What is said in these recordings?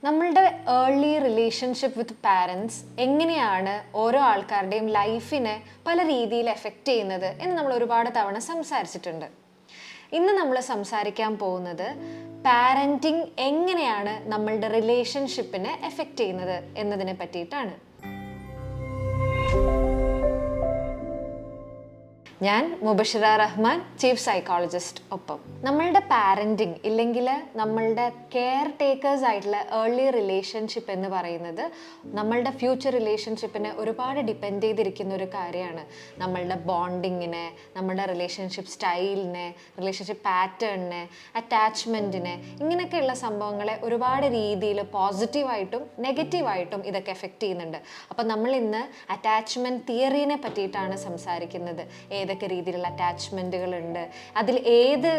നമ്മളുടെ early relationship with parents എങ്ങനെയാണ് ഓരോ ആൾക്കാരുടെയും ലൈഫിനെ പല രീതിയിൽ എഫക്റ്റ് ചെയ്യുന്നത് എന്ന് നമ്മൾ ഒരുപാട് തവണ സംസാരിച്ചിട്ടുണ്ട്. ഇന്ന് നമ്മൾ സംസാരിക്കാൻ പോകുന്നത് പാരൻറ്റിങ് എങ്ങനെയാണ് നമ്മളുടെ റിലേഷൻഷിപ്പിനെ എഫക്റ്റ് ചെയ്യുന്നത് എന്നതിനെ പറ്റിയിട്ടാണ്. ഞാൻ മുബഷിറ റഹ്മാൻ, ചീഫ് സൈക്കോളജിസ്റ്റ്. ഒപ്പം നമ്മളുടെ പാരൻറ്റിങ് ഇല്ലെങ്കിൽ നമ്മളുടെ കെയർ ടേക്കേഴ്സ് ആയിട്ടുള്ള ഏർലി റിലേഷൻഷിപ്പ് എന്ന് പറയുന്നത് നമ്മളുടെ ഫ്യൂച്ചർ റിലേഷൻഷിപ്പിനെ ഒരുപാട് ഡിപ്പെൻഡ് ചെയ്തിരിക്കുന്ന ഒരു കാര്യമാണ്. നമ്മളുടെ ബോണ്ടിങ്ങിനെ, നമ്മുടെ റിലേഷൻഷിപ്പ് സ്റ്റൈലിനെ, റിലേഷൻഷിപ്പ് പാറ്റേണിനെ, അറ്റാച്ച്മെൻറ്റിനെ, ഇങ്ങനെയൊക്കെയുള്ള സംഭവങ്ങളെ ഒരുപാട് രീതിയിൽ പോസിറ്റീവായിട്ടും നെഗറ്റീവായിട്ടും ഇതൊക്കെ എഫക്റ്റ് ചെയ്യുന്നുണ്ട്. അപ്പം നമ്മൾ ഇന്ന് അറ്റാച്ച്മെൻറ്റ് തിയറീനെ പറ്റിയിട്ടാണ് സംസാരിക്കുന്നത്. ഏതൊക്കെ രീതിയിലുള്ള അറ്റാച്ച്മെൻറ്റുകളുണ്ട്, അതിൽ ഏത്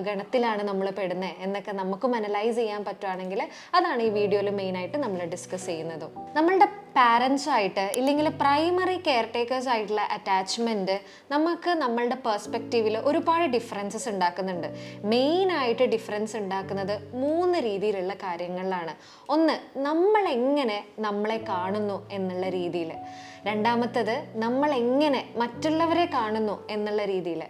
ഗണത്തിലാണ് നമ്മൾ പെടുന്നത് എന്നൊക്കെ നമുക്കും അനലൈസ് ചെയ്യാൻ പറ്റുവാണെങ്കിൽ അതാണ് ഈ വീഡിയോയിൽ മെയിനായിട്ട് നമ്മൾ ഡിസ്കസ് ചെയ്യുന്നതും. നമ്മളുടെ പാരൻസുമായിട്ട് ഇല്ലെങ്കിൽ പ്രൈമറി കെയർ ടേക്കേഴ്സ് ആയിട്ടുള്ള അറ്റാച്ച്മെൻറ്റ് നമുക്ക് നമ്മളുടെ പെർസ്പെക്റ്റീവിൽ ഒരുപാട് ഡിഫറൻസസ് ഉണ്ടാക്കുന്നുണ്ട്. മെയിനായിട്ട് ഡിഫറൻസ് ഉണ്ടാക്കുന്നത് 3 രീതിയിലുള്ള കാര്യങ്ങളിലാണ്. ഒന്ന്, നമ്മളെങ്ങനെ നമ്മളെ കാണുന്നു എന്നുള്ള രീതിയിൽ. രണ്ടാമത്തത്, നമ്മളെങ്ങനെ മറ്റുള്ളവരെ കാണുന്നു എന്നുള്ള രീതിയിൽ.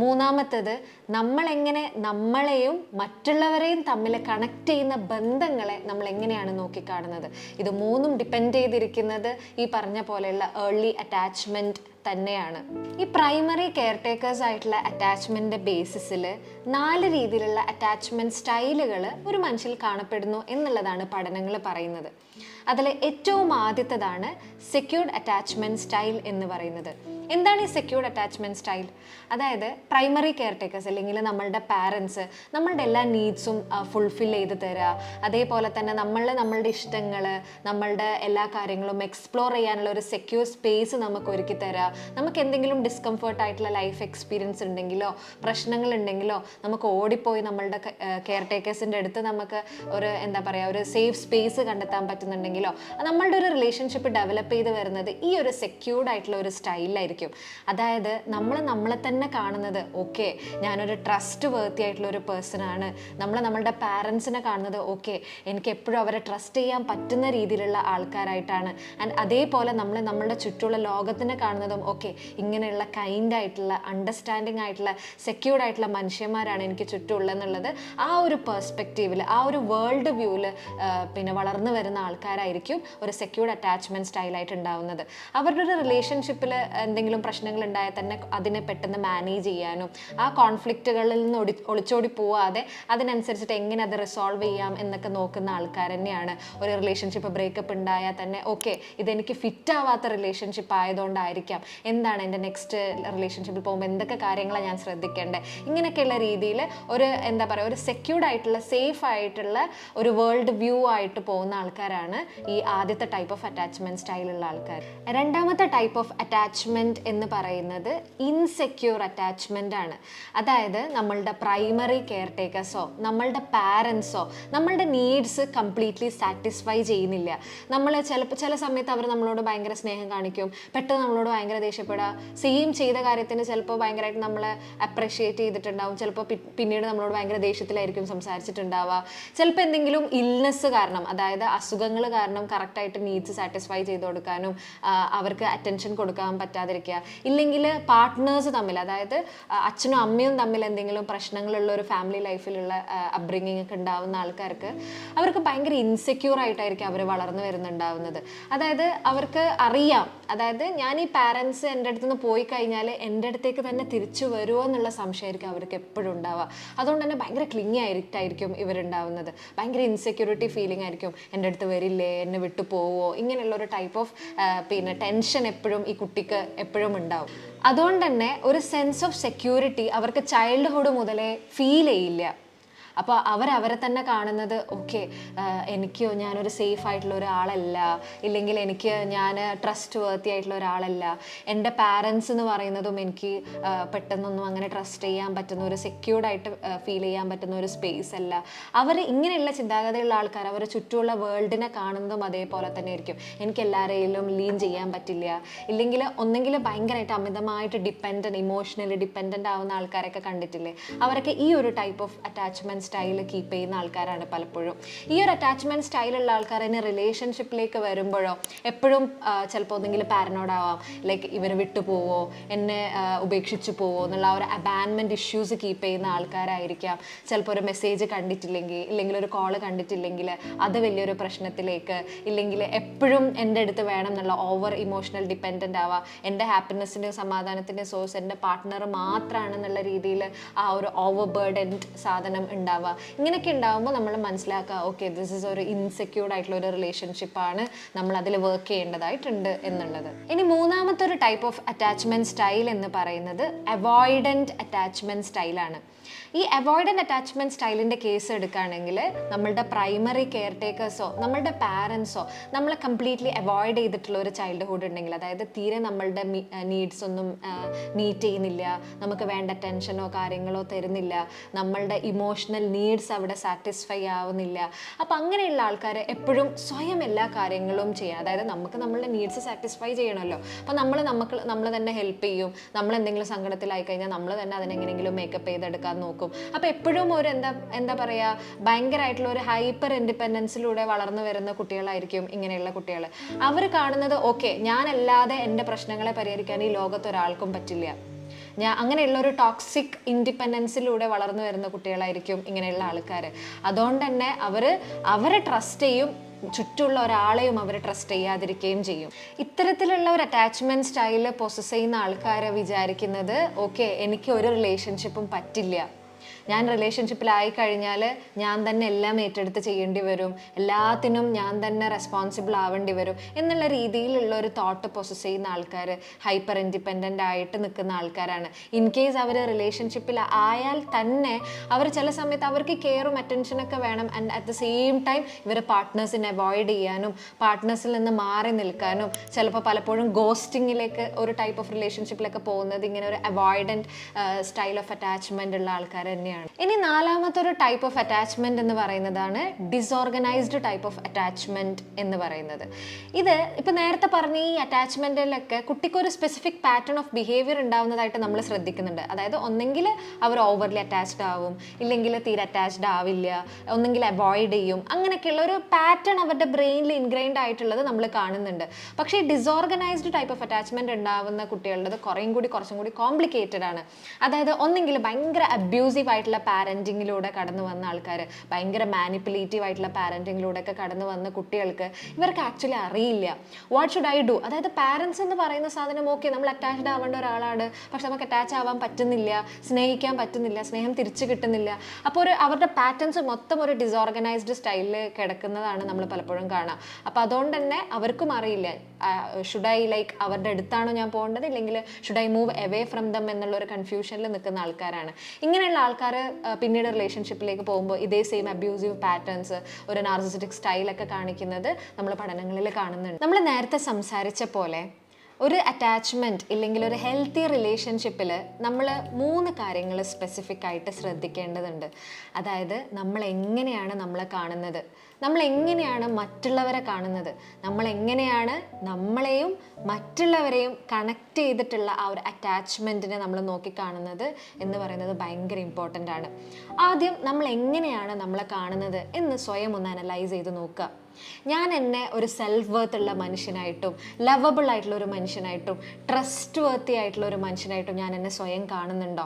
മൂന്നാമത്തത്, നമ്മളെങ്ങനെ നമ്മളെയും മറ്റുള്ളവരെയും തമ്മിൽ കണക്ട് ചെയ്യുന്ന ബന്ധങ്ങളെ നമ്മൾ എങ്ങനെയാണ് നോക്കിക്കാണുന്നത്. ഇത് 3ഉം ഡിപ്പെൻഡ് ചെയ്തിരിക്കുന്നത് ഈ പറഞ്ഞ പോലെയുള്ള ഏർലി അറ്റാച്ച്മെൻറ്റ് തന്നെയാണ്. ഈ പ്രൈമറി കെയർ ടേക്കേഴ്സ് ആയിട്ടുള്ള അറ്റാച്ച്മെൻറ്റിൻ്റെ ബേസിസിൽ 4 രീതിയിലുള്ള അറ്റാച്ച്മെൻറ്റ് സ്റ്റൈലുകൾ ഒരു മനുഷ്യൽ കാണപ്പെടുന്നു എന്നുള്ളതാണ് പഠനങ്ങൾ പറയുന്നത്. അതിൽ ഏറ്റവും ആദ്യത്തേതാണ് സെക്യൂർഡ് അറ്റാച്ച്മെൻറ്റ് സ്റ്റൈൽ എന്ന് പറയുന്നത്. എന്താണ് ഈ സെക്യൂർഡ് അറ്റാച്ച്മെൻറ്റ് സ്റ്റൈൽ? അതായത് പ്രൈമറി കെയർ ടേക്കേഴ്സ് അല്ലെങ്കിൽ നമ്മളുടെ പാരൻസ് നമ്മളുടെ എല്ലാ നീഡ്സും ഫുൾഫിൽ ചെയ്ത് തരിക, അതേപോലെ തന്നെ നമ്മളുടെ ഇഷ്ടങ്ങൾ, നമ്മളുടെ എല്ലാ കാര്യങ്ങളും എക്സ്പ്ലോർ ചെയ്യാനുള്ള ഒരു സെക്യൂർ സ്പേസ് നമുക്ക് ഒരുക്കി തരിക. നമുക്ക് എന്തെങ്കിലും ഡിസ്കംഫേർട്ട് ആയിട്ടുള്ള ലൈഫ് എക്സ്പീരിയൻസ് ഉണ്ടെങ്കിലോ പ്രശ്നങ്ങൾ ഉണ്ടെങ്കിലോ നമുക്ക് ഓടിപ്പോയി നമ്മളുടെ കെയർ ടേക്കേഴ്സിൻ്റെ അടുത്ത് നമുക്ക് ഒരു ഒരു സേഫ് സ്പേസ് കണ്ടെത്താൻ പറ്റുന്നുണ്ടെങ്കിലോ നമ്മളുടെ ഒരു റിലേഷൻഷിപ്പ് ഡെവലപ്പ് ചെയ്ത് വരുന്നത് ഈ ഒരു സെക്യൂർഡ് ആയിട്ടുള്ള ഒരു സ്റ്റൈലിലായിരിക്കും. അതായത് നമ്മളെ തന്നെ കാണുന്നത് ഓക്കെ, ഞാനൊരു ട്രസ്റ്റ് വേർത്തി ആയിട്ടുള്ള ഒരു പേഴ്സണാണ്. നമ്മളുടെ പാരൻസിനെ കാണുന്നത് ഓക്കെ, എനിക്ക് എപ്പോഴും അവരെ ട്രസ്റ്റ് ചെയ്യാൻ പറ്റുന്ന രീതിയിലുള്ള ആൾക്കാരായിട്ടാണ്. ആൻഡ് അതേപോലെ നമ്മളുടെ ചുറ്റുമുള്ള ലോകത്തിനെ കാണുന്നതും ഓക്കെ, ഇങ്ങനെയുള്ള കൈൻഡ് ആയിട്ടുള്ള അണ്ടർസ്റ്റാൻഡിങ് ആയിട്ടുള്ള സെക്യൂർഡ് ആയിട്ടുള്ള മനുഷ്യന്മാരാണ് എനിക്ക് ചുറ്റുമുള്ളതെന്നുള്ളത് ആ ഒരു പെർസ്പെക്റ്റീവിൽ, ആ ഒരു വേൾഡ് വ്യൂവിൽ വളർന്നു വരുന്ന ആൾക്കാരായിരിക്കും ഒരു സെക്യൂർഡ് അറ്റാച്ച്മെൻറ്റ് സ്റ്റൈലായിട്ട് ഉണ്ടാവുന്നത്. അവരുടെ ഒരു റിലേഷൻഷിപ്പിൽ എന്തെങ്കിലും പ്രശ്നങ്ങൾ ഉണ്ടായാൽ തന്നെ അതിനെ പെട്ടെന്ന് മാനേജ് ചെയ്യാനും ആ കോൺഫ്ലിക്റ്റുകളിൽ നിന്ന് ഒളിച്ചോടി പോവാതെ അതിനനുസരിച്ചിട്ട് എങ്ങനെ അത് റിസോൾവ് ചെയ്യാം എന്നൊക്കെ നോക്കുന്ന ആൾക്കാർ തന്നെയാണ്. ഒരു റിലേഷൻഷിപ്പ് ബ്രേക്കപ്പ് ഉണ്ടായാൽ തന്നെ ഓക്കെ, ഇതെനിക്ക് ഫിറ്റ് ആവാത്ത റിലേഷൻഷിപ്പ് ആയതുകൊണ്ടായിരിക്കാം, എന്താണ് എൻ്റെ നെക്സ്റ്റ് റിലേഷൻഷിപ്പിൽ പോകുമ്പോൾ എന്തൊക്കെ കാര്യങ്ങളാണ് ഞാൻ ശ്രദ്ധിക്കേണ്ടത്, ഇങ്ങനെയൊക്കെയുള്ള രീതിയിൽ ഒരു ഒരു സെക്യൂർഡ് ആയിട്ടുള്ള സേഫ് ആയിട്ടുള്ള ഒരു വേൾഡ് വ്യൂ ആയിട്ട് പോകുന്ന ആൾക്കാരാണ് ഈ ആദ്യത്തെ ടൈപ്പ് ഓഫ് അറ്റാച്ച്മെൻറ്റ് സ്റ്റൈലുള്ള ആൾക്കാർ. രണ്ടാമത്തെ ടൈപ്പ് ഓഫ് അറ്റാച്ച്മെൻറ്റ് എന്ന് പറയുന്നത് ഇൻസെക്യൂർ അറ്റാച്ച്മെൻ്റ് ആണ്. അതായത് നമ്മളുടെ പ്രൈമറി കെയർ ടേക്കേഴ്സോ നമ്മളുടെ പാരൻസോ നമ്മളുടെ നീഡ്സ് കംപ്ലീറ്റ്ലി സാറ്റിസ്ഫൈ ചെയ്യുന്നില്ല. നമ്മൾ ചില സമയത്ത് അവർ നമ്മളോട് ഭയങ്കര സ്നേഹം കാണിക്കും, പെട്ടെന്ന് നമ്മളോട് ഭയങ്കര ദേഷ്യപ്പെടുക, സെയിം ചെയ്ത കാര്യത്തിന് ചിലപ്പോൾ ഭയങ്കരമായിട്ട് നമ്മളെ അപ്രിഷ്യേറ്റ് ചെയ്തിട്ടുണ്ടാവും, ചിലപ്പോൾ പിന്നീട് നമ്മളോട് ഭയങ്കര ദേഷ്യത്തിലായിരിക്കും സംസാരിച്ചിട്ടുണ്ടാവുക. ചിലപ്പോൾ എന്തെങ്കിലും ഇൽനെസ് കാരണം, അതായത് അസുഖങ്ങൾ കാരണം കറക്റ്റായിട്ട് നീഡ്സ് സാറ്റിസ്ഫൈ ചെയ്ത് കൊടുക്കാനും അവർക്ക് അറ്റൻഷൻ കൊടുക്കാൻ പറ്റാതിരിക്കുക, ഇല്ലെങ്കിൽ പാർട്ട്നേഴ്സ് തമ്മിൽ, അതായത് അച്ഛനും അമ്മയും തമ്മിൽ എന്തെങ്കിലും പ്രശ്നങ്ങളുള്ള ഒരു ഫാമിലി ലൈഫിലുള്ള അപ്ബ്രിങ്ങിങ് ഒക്കെ ഉണ്ടാവുന്ന ആൾക്കാർക്ക് അവർക്ക് ഭയങ്കര ഇൻസെക്യൂർ ആയിട്ടായിരിക്കും അവർ വളർന്നു വരുന്നുണ്ടാവുന്നത്. അതായത് അവർക്ക് അറിയാം, അതായത് ഞാൻ ഈ പാരൻസ് എൻ്റെ അടുത്ത് നിന്ന് പോയി കഴിഞ്ഞാൽ എൻ്റെ അടുത്തേക്ക് തന്നെ തിരിച്ചു വരുമോ എന്നുള്ള സംശയമായിരിക്കും അവർക്ക് എപ്പോഴും ഉണ്ടാവുക. അതുകൊണ്ട് തന്നെ ഭയങ്കര ക്ലിങ്ങി ആയിട്ടായിരിക്കും ഇവരുണ്ടാവുന്നത്. ഭയങ്കര ഇൻസെക്യൂരിറ്റി ഫീലിംഗ് ആയിരിക്കും, എൻ്റെ അടുത്ത് വരില്ലേ, എന്നെ വിട്ടു പോവോ, ഇങ്ങനെയുള്ളൊരു ടൈപ്പ് ഓഫ് ടെൻഷൻ എപ്പോഴും ഈ കുട്ടിക്ക് എപ്പോഴും ഉണ്ടാവും. അതുകൊണ്ട് തന്നെ ഒരു സെൻസ് ഓഫ് സെക്യൂരിറ്റി അവർക്ക് ചൈൽഡ്ഹുഡ് മുതലേ ഫീൽ ചെയ്യില്ല. അപ്പോൾ അവരെ തന്നെ കാണുന്നത് ഓക്കെ, ഞാനൊരു സേഫ് ആയിട്ടുള്ള ഒരാളല്ല, ഇല്ലെങ്കിൽ ഞാൻ ട്രസ്റ്റ് വേർത്തി ആയിട്ടുള്ള ഒരാളല്ല, എൻ്റെ പാരൻസ് എന്ന് പറയുന്നതും എനിക്ക് പെട്ടെന്നൊന്നും അങ്ങനെ ട്രസ്റ്റ് ചെയ്യാൻ പറ്റുന്ന ഒരു സെക്യൂർഡായിട്ട് ഫീൽ ചെയ്യാൻ പറ്റുന്ന ഒരു സ്പേസ് അല്ല. അവർ ഇങ്ങനെയുള്ള ചിന്താഗതിയുള്ള ആൾക്കാർ അവരുടെ ചുറ്റുമുള്ള വേൾഡിനെ കാണുന്നതും അതേപോലെ തന്നെ ആയിരിക്കും. എനിക്ക് എല്ലാവരെയും ലീൻ ചെയ്യാൻ പറ്റില്ല, ഇല്ലെങ്കിൽ ഒന്നെങ്കിൽ ഭയങ്കരമായിട്ട് അമിതമായിട്ട് ഇമോഷണലി ഡിപ്പെൻഡൻ്റ് ആവുന്ന ആൾക്കാരൊക്കെ കണ്ടിട്ടില്ലേ, അവരൊക്കെ ഈ ഒരു type of attachment attachment style keep ചെയ്യുന്ന ആൾക്കാരാണ് പലപ്പോഴും. ഈ ഒരു അറ്റാച്ച്മെൻറ്റ് സ്റ്റൈലുള്ള ആൾക്കാർ തന്നെ റിലേഷൻഷിപ്പിലേക്ക് വരുമ്പോഴോ എപ്പോഴും ചിലപ്പോൾ ഒന്നെങ്കിൽ പാരനോടാവാം, ലൈക്ക് ഇവർ വിട്ടുപോവോ, എന്നെ ഉപേക്ഷിച്ച് പോവോ എന്നുള്ള ആ ഒരു അബാൻമെൻറ്റ് ഇഷ്യൂസ് കീപ്പ് ചെയ്യുന്ന ആൾക്കാരായിരിക്കാം. ചിലപ്പോൾ ഒരു മെസ്സേജ് കണ്ടിട്ടില്ലെങ്കിൽ, ഇല്ലെങ്കിൽ ഒരു കോള് കണ്ടിട്ടില്ലെങ്കിൽ അത് വലിയൊരു പ്രശ്നത്തിലേക്ക്, ഇല്ലെങ്കിൽ എപ്പോഴും എൻ്റെ അടുത്ത് വേണം എന്നുള്ള ഓവർ ഇമോഷണൽ ഡിപ്പെൻഡൻ്റ് ആവുക, എൻ്റെ ഹാപ്പിനെസ്സിൻ്റെയും സമാധാനത്തിൻ്റെ സോഴ്സ് എൻ്റെ പാർട്ട്ണർ മാത്രമാണെന്നുള്ള രീതിയിൽ ആ ഒരു ഓവർ ബേർഡൻഡ് സാധനം ഉണ്ടാവുക. ഇങ്ങനെയൊക്കെ ഉണ്ടാകുമ്പോൾ നമ്മൾ മനസ്സിലാക്കുക, ഓക്കെ ദിസ് ഈസ് ഒരു ഇൻസെക്യൂർഡ് ആയിട്ടുള്ള ഒരു റിലേഷൻഷിപ്പാണ്, നമ്മൾ അതിൽ വർക്ക് ചെയ്യേണ്ടതായിട്ടുണ്ട് എന്നുള്ളത്. ഇനി മൂന്നാമത്തെ ഒരു ടൈപ്പ് ഓഫ് അറ്റാച്ച്മെൻറ്റ് സ്റ്റൈൽ എന്ന് പറയുന്നത് അവോയ്ഡൻറ്റ് അറ്റാച്ച്മെൻറ്റ് സ്റ്റൈലാണ്. ഈ അവോയ്ഡൻറ്റ് അറ്റാച്ച്മെൻറ്റ് സ്റ്റൈലിൻ്റെ കേസ് എടുക്കുകയാണെങ്കിൽ നമ്മളുടെ പ്രൈമറി കെയർ ടേക്കേഴ്സോ നമ്മളുടെ പാരൻസോ നമ്മളെ കംപ്ലീറ്റ്ലി അവോയ്ഡ് ചെയ്തിട്ടുള്ള ഒരു ചൈൽഡ്ഹുഡ് ഉണ്ടെങ്കിൽ, അതായത് തീരെ നമ്മളുടെ നീഡ്സ് ഒന്നും മീറ്റ് ചെയ്യുന്നില്ല, നമുക്ക് വേണ്ട ടെൻഷനോ കാര്യങ്ങളോ തരുന്നില്ല, നമ്മളുടെ ഇമോഷണൽ നീഡ്സ് അവിടെ സാറ്റിസ്ഫൈ ആവുന്നില്ല. അപ്പോൾ അങ്ങനെയുള്ള ആൾക്കാർ എപ്പോഴും സ്വയം എല്ലാ കാര്യങ്ങളും ചെയ്യുക, അതായത് നമുക്ക് നമ്മളുടെ നീഡ്സ് സാറ്റിസ്ഫൈ ചെയ്യണമല്ലോ. അപ്പോൾ നമ്മൾ തന്നെ ഹെൽപ്പ് ചെയ്യും, നമ്മൾ എന്തെങ്കിലും സങ്കടത്തിലായി കഴിഞ്ഞാൽ നമ്മൾ തന്നെ അതിനെങ്ങനെയെങ്കിലും മേക്കപ്പ് ചെയ്തെടുക്കാൻ നോക്കും. അപ്പോൾ എപ്പോഴും ഒരു എന്താ പറയുക, ഭയങ്കരമായിട്ടുള്ള ഒരു ഹൈപ്പർ ഇൻഡിപെൻഡൻസിലൂടെ വളർന്നു വരുന്ന കുട്ടികളായിരിക്കും ഇങ്ങനെയുള്ള കുട്ടികൾ. അവർ കാണുന്നത് ഓക്കെ ഞാനല്ലാതെ എൻ്റെ പ്രശ്നങ്ങളെ പരിഹരിക്കാൻ ഈ ലോകത്ത് ഒരാൾക്കും പറ്റില്ല, അങ്ങനെയുള്ള ഒരു ടോക്സിക് ഇൻഡിപെൻഡൻസിലൂടെ വളർന്നു വരുന്ന കുട്ടികളായിരിക്കും ഇങ്ങനെയുള്ള ആൾക്കാർ. അതുകൊണ്ട് തന്നെ അവരെ ട്രസ്റ്റ് ചെയ്യും, ചുറ്റുമുള്ള ഒരാളെയും അവർ ട്രസ്റ്റ് ചെയ്യാതിരിക്കുകയും ചെയ്യും. ഇത്തരത്തിലുള്ള ഒരു അറ്റാച്ച്മെൻറ്റ് സ്റ്റൈല് പൊസസ് ചെയ്യുന്ന ആൾക്കാരെ വിചാരിക്കുന്നത് ഓക്കെ എനിക്ക് ഒരു റിലേഷൻഷിപ്പും പറ്റില്ല, ഞാൻ റിലേഷൻഷിപ്പിലായി കഴിഞ്ഞാൽ ഞാൻ തന്നെ എല്ലാം ഏറ്റെടുത്ത് ചെയ്യേണ്ടി വരും, എല്ലാത്തിനും ഞാൻ തന്നെ റെസ്പോൺസിബിൾ ആവേണ്ടി വരും എന്നുള്ള രീതിയിലുള്ള ഒരു തോട്ട് പൊസസ് ചെയ്യുന്ന ആൾക്കാർ ഹൈപ്പർ ഇൻഡിപെൻഡൻ്റ് ആയിട്ട് നിൽക്കുന്ന ആൾക്കാരാണ്. ഇൻ കേസ് അവർ റിലേഷൻഷിപ്പിൽ ആയാൽ തന്നെ അവർ ചില സമയത്ത് അവർക്ക് കെയറും അറ്റൻഷനൊക്കെ വേണം. And at the same time ഇവർ പാർട്ട്നേഴ്സിനെ അവോയ്ഡ് ചെയ്യാനും പാർട്ട്നേഴ്സിൽ നിന്ന് മാറി നിൽക്കാനും ചിലപ്പോൾ പലപ്പോഴും ഗോസ്റ്റിങ്ങിലേക്ക് ഒരു ടൈപ്പ് ഓഫ് റിലേഷൻഷിപ്പിലൊക്കെ പോകുന്നത് ഇങ്ങനെ ഒരു അവോയ്ഡൻറ്റ് സ്റ്റൈൽ ഓഫ് അറ്റാച്ച്മെൻ്റ് ഉള്ള ആൾക്കാർ തന്നെയാണ്. ഇനി നാലാമത്തെ ഒരു ടൈപ്പ് ഓഫ് അറ്റാച്ച്മെന്റ് എന്ന് പറയുന്നതാണ് ഡിസോർഗനൈസ്ഡ് ടൈപ്പ് ഓഫ് അറ്റാച്ച്മെന്റ് എന്ന് പറയുന്നത്. ഇത് ഇപ്പൊ നേരത്തെ പറഞ്ഞ ഈ അറ്റാച്ച്മെന്റിലൊക്കെ കുട്ടിക്ക് ഒരു സ്പെസിഫിക് പാറ്റേൺ ഓഫ് ബിഹേവിയർ ഉണ്ടാവുന്നതായിട്ട് നമ്മൾ ശ്രദ്ധിക്കുന്നുണ്ട്. അതായത് ഒന്നെങ്കിൽ അവർ ഓവർലി അറ്റാച്ച്ഡ് ആവും, ഇല്ലെങ്കിൽ തീരെ അറ്റാച്ച്ഡ് ആവില്ല, ഒന്നെങ്കിൽ അവോയ്ഡ് ചെയ്യും, അങ്ങനെയൊക്കെയുള്ള ഒരു പാറ്റേൺ അവരുടെ ബ്രെയിനിൽ ഇൻഗ്രൈൻഡ് ആയിട്ടുള്ളത് നമ്മൾ കാണുന്നുണ്ട്. പക്ഷേ ഈ ഡിസോർഗനൈസ്ഡ് ടൈപ്പ് ഓഫ് അറ്റാച്ച്മെന്റ് ഉണ്ടാവുന്ന കുട്ടികളുടെ കുറച്ചും കൂടി കോംപ്ലിക്കേറ്റഡ് ആണ്. അതായത് ഒന്നെങ്കിൽ ഭയങ്കര അബ്യൂസീവ് ആയിട്ടുള്ള പാരന്റിങ്ങിലൂടെ കടന്നു വന്ന ആൾക്കാർ, ഭയങ്കര മാനിപ്പുലേറ്റീവ് ആയിട്ടുള്ള പാരന്റിങ്ങിലൂടെ ഒക്കെ കടന്നു വന്ന കുട്ടികൾക്ക് ഇവർക്ക് ആക്ച്വലി അറിയില്ല വാട്ട് ഷുഡ് ഐ ഡു. അതായത് പാരൻസ് എന്ന് പറയുന്ന സാധനം ഓക്കെ നമ്മൾ അറ്റാച്ച്ഡ് ആവേണ്ട ഒരാളാണ്, പക്ഷെ നമുക്ക് അറ്റാച്ച് ആവാൻ പറ്റുന്നില്ല, സ്നേഹിക്കാൻ പറ്റുന്നില്ല, സ്നേഹം തിരിച്ചു കിട്ടുന്നില്ല. അപ്പോൾ അവരുടെ പാറ്റേൺസ് മൊത്തം ഒരു ഡിസോർഗനൈസ്ഡ് സ്റ്റൈലിൽ കിടക്കുന്നതാണ് നമ്മൾ പലപ്പോഴും കാണാം. അപ്പോൾ അതുകൊണ്ട് തന്നെ അവർക്കും അറിയില്ല ഷുഡ് ഐ ലൈക്ക് അവരുടെ അടുത്താണോ ഞാൻ പോകേണ്ടത്, ഇല്ലെങ്കിൽ should I move away from them എന്നുള്ള ഒരു കൺഫ്യൂഷനിൽ നിൽക്കുന്ന ആൾക്കാരാണ്. ഇങ്ങനെയുള്ള ആൾക്കാർ പിന്നീട് റിലേഷൻഷിപ്പിലേക്ക് പോകുമ്പോൾ ഇതേ സെയിം അബ്യൂസീവ് പാറ്റേൺസ്, ഒരു നാർസിസിസ്റ്റിക് സ്റ്റൈലൊക്കെ കാണിക്കുന്നത് നമ്മൾ പഠനങ്ങളിൽ കാണുന്നുണ്ട്. നമ്മൾ നേരത്തെ സംസാരിച്ച പോലെ ഒരു അറ്റാച്ച്മെൻറ്റ് ഇല്ലെങ്കിൽ ഒരു ഹെൽത്തി റിലേഷൻഷിപ്പിൽ നമ്മൾ 3 കാര്യങ്ങൾ സ്പെസിഫിക് ആയിട്ട് ശ്രദ്ധിക്കേണ്ടതുണ്ട്. അതായത് നമ്മൾ എങ്ങനെയാണ് നമ്മളെ കാണുന്നത്, നമ്മൾ എങ്ങനെയാണ് മറ്റുള്ളവരെ കാണുന്നത്, നമ്മൾ എങ്ങനെയാണ് നമ്മളെയും മറ്റുള്ളവരെയും കണക്ട് ചെയ്തിട്ടുള്ള ആ ഒരു അറ്റാച്ച്മെൻറ്റിനെ നമ്മൾ നോക്കിക്കാണുന്നത് എന്ന് പറയുന്നത് ഭയങ്കര ഇമ്പോർട്ടൻ്റ് ആണ്. ആദ്യം നമ്മൾ എങ്ങനെയാണ് നമ്മളെ കാണുന്നത് എന്ന് സ്വയം ഒന്ന് അനലൈസ് ചെയ്ത് നോക്കുക. ഞാൻ എന്നെ ഒരു സെൽഫ് വർത്ത് ഉള്ള മനുഷ്യനായിട്ടും ലവബിൾ ആയിട്ടുള്ള ഒരു മനുഷ്യനായിട്ടും ട്രസ്റ്റ് വർത്തി ആയിട്ടുള്ള ഒരു മനുഷ്യനായിട്ടും ഞാൻ എന്നെ സ്വയം കാണുന്നുണ്ടോ?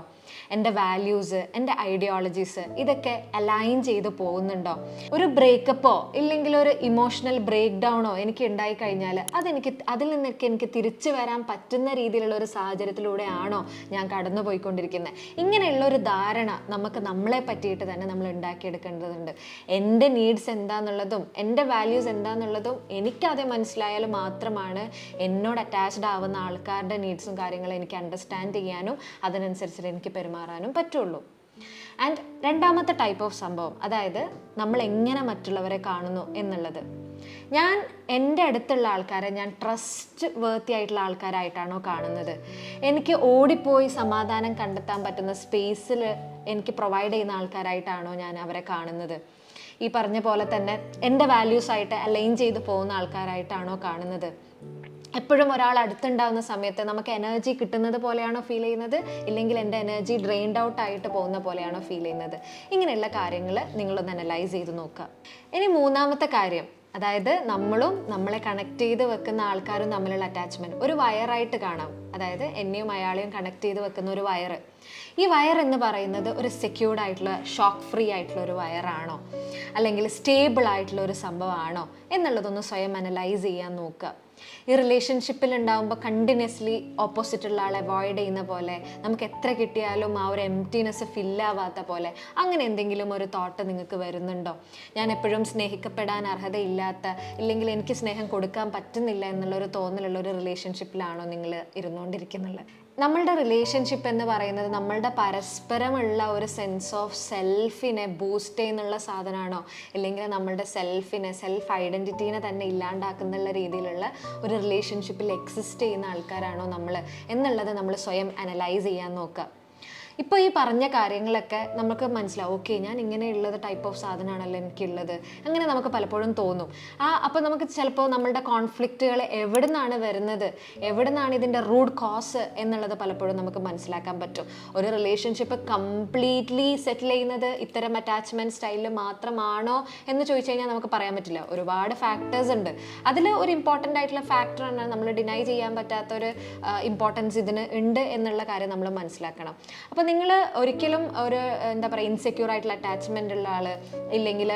എൻ്റെ വാല്യൂസ്, എൻ്റെ ഐഡിയോളജീസ് ഇതൊക്കെ അലൈൻ ചെയ്ത് പോകുന്നുണ്ടോ? ഒരു ബ്രേക്കപ്പോ ഇല്ലെങ്കിൽ ഒരു ഇമോഷണൽ ബ്രേക്ക് ഡൗണോ എനിക്ക് ഉണ്ടായി കഴിഞ്ഞാൽ അതിൽ നിന്നൊക്കെ എനിക്ക് തിരിച്ചു വരാൻ പറ്റുന്ന രീതിയിലുള്ള ഒരു സാഹചര്യത്തിലൂടെ ആണോ ഞാൻ കടന്നു പോയിക്കൊണ്ടിരിക്കുന്നത്? ഇങ്ങനെയുള്ള ഒരു ധാരണ നമുക്ക് നമ്മളെ പറ്റിയിട്ട് തന്നെ നമ്മൾ ഉണ്ടാക്കിയെടുക്കേണ്ടതുണ്ട്. എൻ്റെ നീഡ്സ് എന്താണെന്നുള്ളതും എൻ്റെ വാല്യൂസ് എന്താണെന്നുള്ളതും എനിക്കത് മനസ്സിലായാൽ മാത്രമാണ് എന്നോട് അറ്റാച്ച്ഡ് ആവുന്ന ആൾക്കാരുടെ നീഡ്സും കാര്യങ്ങളും എനിക്ക് അണ്ടർസ്റ്റാൻഡ് ചെയ്യാനും അതിനനുസരിച്ച് എനിക്ക് പെരുമാറാനും പറ്റുള്ളൂ. ആൻഡ് രണ്ടാമത്തെ ടൈപ്പ് ഓഫ് സംഭവം, അതായത് നമ്മൾ എങ്ങനെ മറ്റുള്ളവരെ കാണുന്നു എന്നുള്ളത്. ഞാൻ എൻ്റെ അടുത്തുള്ള ആൾക്കാരെ ഞാൻ ട്രസ്റ്റ് വേർത്തി ആയിട്ടുള്ള ആൾക്കാരായിട്ടാണോ കാണുന്നത്? എനിക്ക് ഓടിപ്പോയി സമാധാനം കണ്ടെത്താൻ പറ്റുന്ന സ്പേസിൽ എനിക്ക് പ്രൊവൈഡ് ചെയ്യുന്ന ആൾക്കാരായിട്ടാണോ ഞാൻ അവരെ കാണുന്നത്? ഈ പറഞ്ഞ പോലെ തന്നെ എൻ്റെ വാല്യൂസായിട്ട് അലൈൻ ചെയ്ത് പോകുന്ന ആൾക്കാരായിട്ടാണോ കാണുന്നത്? എപ്പോഴും ഒരാൾ അടുത്തുണ്ടാവുന്ന സമയത്ത് നമുക്ക് എനർജി കിട്ടുന്നത് പോലെയാണോ ഫീൽ ചെയ്യുന്നത്, ഇല്ലെങ്കിൽ എൻ്റെ എനർജി ഡ്രെയിൻഡ് ഔട്ട് ആയിട്ട് പോകുന്ന പോലെയാണോ ഫീൽ ചെയ്യുന്നത്? ഇങ്ങനെയുള്ള കാര്യങ്ങൾ നിങ്ങളൊന്ന് അനലൈസ് ചെയ്ത് നോക്കുക. ഇനി മൂന്നാമത്തെ കാര്യം, അതായത് നമ്മളും നമ്മളെ കണക്ട് ചെയ്ത് വെക്കുന്ന ആൾക്കാരും തമ്മിലുള്ള അറ്റാച്ച്മെൻറ്റ് ഒരു വയറായിട്ട് കാണാം. അതായത് എന്നെയും അയാളെയും കണക്ട് ചെയ്ത് വെക്കുന്ന ഒരു വയറ്. ഈ വയർ എന്ന് പറയുന്നത് ഒരു സെക്യൂർഡ് ആയിട്ടുള്ള, ഷോക്ക് ഫ്രീ ആയിട്ടുള്ള ഒരു വയറാണോ, അല്ലെങ്കിൽ സ്റ്റേബിൾ ആയിട്ടുള്ള ഒരു സംഭവമാണോ എന്നുള്ളതൊന്ന് സ്വയം അനലൈസ് ചെയ്യാൻ നോക്കുക. ഈ റിലേഷൻഷിപ്പിൽ ഉണ്ടാകുമ്പോൾ കണ്ടിന്യൂസ്ലി ഓപ്പോസിറ്റുള്ള ആളെ അവോയ്ഡ് ചെയ്യുന്ന പോലെ, നമുക്ക് എത്ര കിട്ടിയാലും ആ ഒരു എംപ്റ്റിനെസ് ഫില്ലാവാത്ത പോലെ, അങ്ങനെ എന്തെങ്കിലും ഒരു തോട്ട് നിങ്ങൾക്ക് വരുന്നുണ്ടോ? ഞാൻ എപ്പോഴും സ്നേഹിക്കപ്പെടാൻ അർഹതയില്ലാത്ത, ഇല്ലെങ്കിൽ എനിക്ക് സ്നേഹം കൊടുക്കാൻ പറ്റുന്നില്ല എന്നുള്ളൊരു തോന്നലുള്ള ഒരു റിലേഷൻഷിപ്പിലാണോ നിങ്ങൾ ഇരുന്നുകൊണ്ടിരിക്കുന്നുള്ളത്? നമ്മളുടെ റിലേഷൻഷിപ്പ് എന്ന് പറയുന്നത് നമ്മളുടെ പരസ്പരമുള്ള ഒരു സെൻസ് ഓഫ് സെൽഫിനെ ബൂസ്റ്റ് ചെയ്യുന്നുള്ള സാധനമാണോ, ഇല്ലെങ്കിൽ നമ്മളുടെ സെൽഫ് ഐഡൻറ്റിറ്റീനെ തന്നെ ഇല്ലാണ്ടാക്കുന്നുള്ള രീതിയിലുള്ള ഒരു റിലേഷൻഷിപ്പിൽ എക്സിസ്റ്റ് ചെയ്യുന്ന ആൾക്കാരാണോ നമ്മൾ എന്നുള്ളത് നമ്മൾ സ്വയം അനലൈസ് ചെയ്യാൻ നോക്കുക. ഇപ്പോൾ ഈ പറഞ്ഞ കാര്യങ്ങളൊക്കെ നമുക്ക് മനസ്സിലാവും, ഓക്കെ ഞാൻ ഇങ്ങനെയുള്ളത് ടൈപ്പ് ഓഫ് സാധനമാണല്ലോ എനിക്കുള്ളത്, അങ്ങനെ നമുക്ക് പലപ്പോഴും തോന്നും. അപ്പോൾ നമുക്ക് ചിലപ്പോൾ നമ്മളുടെ കോൺഫ്ലിക്റ്റുകൾ എവിടെ നിന്നാണ് വരുന്നത്, എവിടെ നിന്നാണ് ഇതിൻ്റെ റൂട്ട് കോസ് എന്നുള്ളത് പലപ്പോഴും നമുക്ക് മനസ്സിലാക്കാൻ പറ്റും. ഒരു റിലേഷൻഷിപ്പ് കംപ്ലീറ്റ്ലി സെറ്റിൽ ചെയ്യുന്നത് ഇത്തരം അറ്റാച്ച്മെൻറ്റ് സ്റ്റൈലിൽ മാത്രമാണോ എന്ന് ചോദിച്ചു കഴിഞ്ഞാൽ നമുക്ക് പറയാൻ പറ്റില്ല. ഒരുപാട് ഫാക്ടേഴ്സ് ഉണ്ട്. അതിൽ ഒരു ഇമ്പോർട്ടൻ്റ് ആയിട്ടുള്ള ഫാക്ടറാണ്, നമ്മൾ ഡിനൈ ചെയ്യാൻ പറ്റാത്തൊരു ഇമ്പോർട്ടൻസ് ഇതിന് ഉണ്ട് എന്നുള്ള കാര്യം നമ്മൾ മനസ്സിലാക്കണം. അപ്പോൾ നിങ്ങൾ ഒരിക്കലും ഒരു എന്താ പറയുക ഇൻസെക്യൂർ ആയിട്ടുള്ള അറ്റാച്ച്മെൻ്റ് ഉള്ള ആൾ, ഇല്ലെങ്കിൽ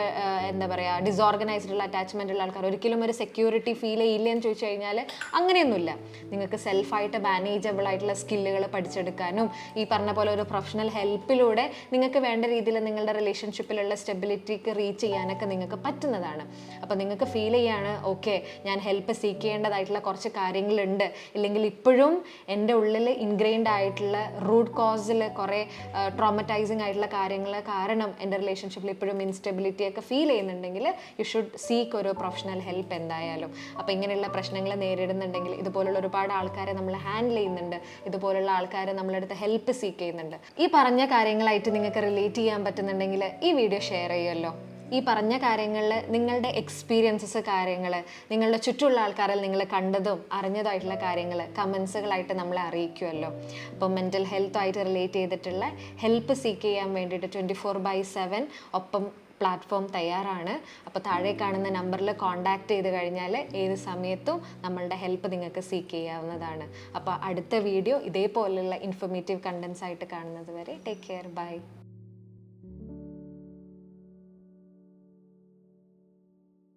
എന്താ പറയുക ഡിസോർഗനൈസ്ഡ് ഉള്ള അറ്റാച്ച്മെൻ്റ് ഉള്ള ആൾക്കാർ ഒരിക്കലും ഒരു സെക്യൂരിറ്റി ഫീൽ ചെയ്യില്ല എന്ന് ചോദിച്ചു കഴിഞ്ഞാൽ അങ്ങനെയൊന്നുമില്ല. നിങ്ങൾക്ക് സെൽഫായിട്ട് മാനേജബിൾ ആയിട്ടുള്ള സ്കില്ലുകൾ പഠിച്ചെടുക്കാനും ഈ പറഞ്ഞ പോലെ ഒരു പ്രൊഫഷണൽ ഹെൽപ്പിലൂടെ നിങ്ങൾക്ക് വേണ്ട രീതിയിൽ നിങ്ങളുടെ റിലേഷൻഷിപ്പിലുള്ള സ്റ്റെബിലിറ്റിക്ക് റീച്ച് ചെയ്യാനൊക്കെ നിങ്ങൾക്ക് പറ്റുന്നതാണ്. അപ്പോൾ നിങ്ങൾക്ക് ഫീൽ ചെയ്യാണ്, ഓക്കെ ഞാൻ ഹെൽപ്പ് സീക്ക് ചെയ്യേണ്ടതായിട്ടുള്ള കുറച്ച് കാര്യങ്ങളുണ്ട്, ഇല്ലെങ്കിൽ ഇപ്പോഴും എൻ്റെ ഉള്ളിൽ ഇൻഗ്രെയിൻഡ് ആയിട്ടുള്ള റൂട്ട് കോസിൽ കുറേ ട്രോമറ്റൈസിങ് ആയിട്ടുള്ള കാര്യങ്ങൾ കാരണം എൻ്റെ റിലേഷൻഷിപ്പിൽ ഇപ്പോഴും ഇൻസ്റ്റെബിലിറ്റി ഒക്കെ ഫീൽ ചെയ്യുന്നുണ്ടെങ്കിൽ യു ഷുഡ് സീക്ക് ഒരു പ്രൊഫഷണൽ ഹെൽപ്പ് എന്തായാലും. അപ്പോൾ ഇങ്ങനെയുള്ള പ്രശ്നങ്ങൾ നേരിടുന്നുണ്ടെങ്കിൽ, ഇതുപോലുള്ള ഒരുപാട് ആൾക്കാരെ നമ്മൾ ഹാൻഡിൽ ചെയ്യുന്നുണ്ട്, ഇതുപോലുള്ള ആൾക്കാരെ നമ്മളടുത്ത് ഹെൽപ്പ് സീക്ക് ചെയ്യുന്നുണ്ട്, ഈ പറഞ്ഞ കാര്യങ്ങളായിട്ട് നിങ്ങൾക്ക് റിലേറ്റ് ചെയ്യാൻ പറ്റുന്നുണ്ടെങ്കിൽ ഈ വീഡിയോ ഷെയർ ചെയ്യുമല്ലോ. ഈ പറഞ്ഞ കാര്യങ്ങളിൽ നിങ്ങളുടെ എക്സ്പീരിയൻസസ്, കാര്യങ്ങൾ നിങ്ങളുടെ ചുറ്റുമുള്ള ആൾക്കാരിൽ നിങ്ങൾ കണ്ടതും അറിഞ്ഞതുമായിട്ടുള്ള കാര്യങ്ങൾ കമൻസുകളായിട്ട് നമ്മളെ അറിയിക്കുമല്ലോ. അപ്പോൾ മെൻ്റൽ ഹെൽത്തുമായിട്ട് റിലേറ്റ് ചെയ്തിട്ടുള്ള ഹെൽപ്പ് സീക്ക് ചെയ്യാൻ വേണ്ടിയിട്ട് 24/7 ഒപ്പം പ്ലാറ്റ്ഫോം തയ്യാറാണ്. അപ്പോൾ താഴെ കാണുന്ന നമ്പറിൽ കോൺടാക്റ്റ് ചെയ്ത് കഴിഞ്ഞാൽ ഏത് സമയത്തും നമ്മളുടെ ഹെൽപ്പ് നിങ്ങൾക്ക് സീക്ക് ചെയ്യാവുന്നതാണ്. അപ്പോൾ അടുത്ത വീഡിയോ ഇതേപോലെയുള്ള ഇൻഫോർമേറ്റീവ് കണ്ടൻസ് ആയിട്ട് കാണുന്നത് വരെ ടേക്ക് കെയർ, ബൈ.